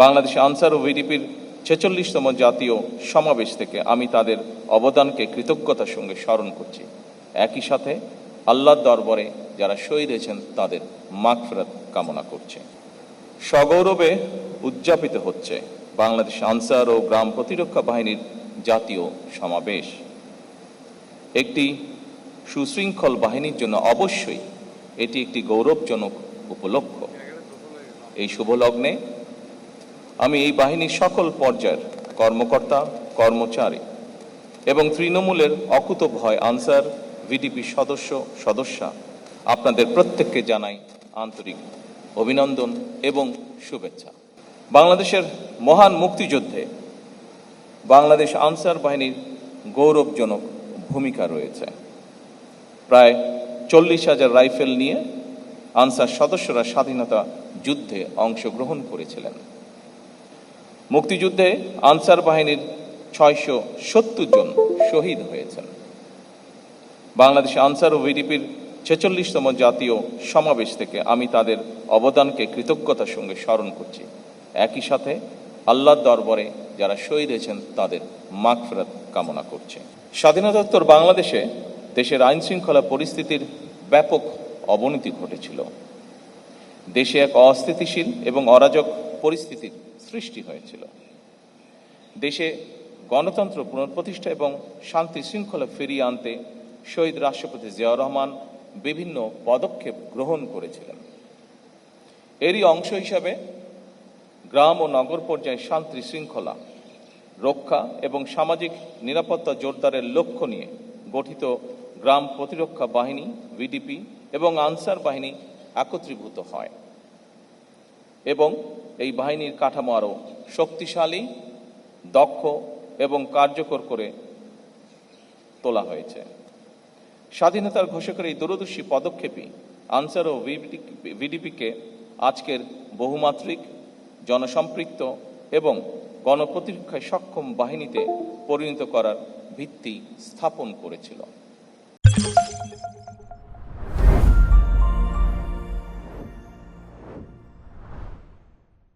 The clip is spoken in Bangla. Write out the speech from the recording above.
বাংলাদেশ আনসার ও ভিডিপির ৪৬তম জাতীয় সমাবেশ থেকে আমি তাদের অবদানকে কৃতজ্ঞতার সঙ্গে স্মরণ করছি। একই সাথে আল্লাহর দরবারে যারা শহীদ হয়েছেন তাদের মাগফিরাত কামনা করছে। সগৌরবে উদযাপিত হচ্ছে বাংলাদেশ আনসার ও গ্রাম প্রতিরক্ষা বাহিনীর জাতীয় সমাবেশ। একটি সুশৃঙ্খল বাহিনীর জন্য অবশ্যই এটি একটি গৌরবজনক উপলক্ষ। এই শুভ লগ্নে আমি এই বাহিনীর সকল পর্যায়ের কর্মকর্তা, কর্মচারী এবং তৃণমূলের অকুতোভয় আনসার ভিডিপি সদস্যা আপনাদের প্রত্যেককে জানাই আন্তরিক অভিনন্দন এবং শুভেচ্ছা। বাংলাদেশের মহান মুক্তিযুদ্ধে বাংলাদেশ আনসার বাহিনীর গৌরবজনক ভূমিকা রয়েছে। প্রায় 40,000 রাইফেল নিয়ে আনসার সদস্যরা স্বাধীনতা যুদ্ধে অংশগ্রহণ করেছিলেন। মুক্তিযুদ্ধে আনসার বাহিনীর 670 জন শহীদ হয়েছেন। বাংলাদেশ আনসার ও ভিডিপির ৪৬তম জাতীয় সমাবেশ থেকে আমি তাদের অবদানকে কৃতজ্ঞতার সঙ্গে স্মরণ করছি। একই সাথে আল্লাহর দরবারে যারা শহীদ হয়েছেন তাদের মাগফিরাত কামনা করছে। স্বাধীনতোত্তর বাংলাদেশে দেশের আইন শৃঙ্খলা পরিস্থিতির ব্যাপক অবনতি ঘটেছিল। দেশে এক অস্থিতিশীল এবং অরাজক পরিস্থিতির সৃষ্টি হয়েছিল। দেশে গণতন্ত্র পুনঃপ্রতিষ্ঠা এবং শান্তি শৃঙ্খলা ফিরিয়ে আনতে শহীদ রাষ্ট্রপতি জিয়াউর রহমান বিভিন্ন পদক্ষেপ গ্রহণ করেছিলেন। এরই অংশ হিসাবে গ্রাম ও নগর পর্যায়ে শান্তি শৃঙ্খলা রক্ষা এবং সামাজিক নিরাপত্তা জোরদারের লক্ষ্য নিয়ে গঠিত গ্রাম প্রতিরক্ষা বাহিনী ভিডিপি এবং আনসার বাহিনী একত্রীভূত হয় এবং এই বাহিনীর কাঠামো আরও শক্তিশালী, দক্ষ এবং কার্যকর করে তোলা হয়েছে। স্বাধীনতার ঘোষকের এই দূরদর্শী পদক্ষেপই আনসার ও ভিডিপিকে আজকের বহুমাত্রিক, জনসম্পৃক্ত এবং গণপ্রতিরক্ষায় সক্ষম বাহিনীতে পরিণত করার ভিত্তি স্থাপন করেছিল।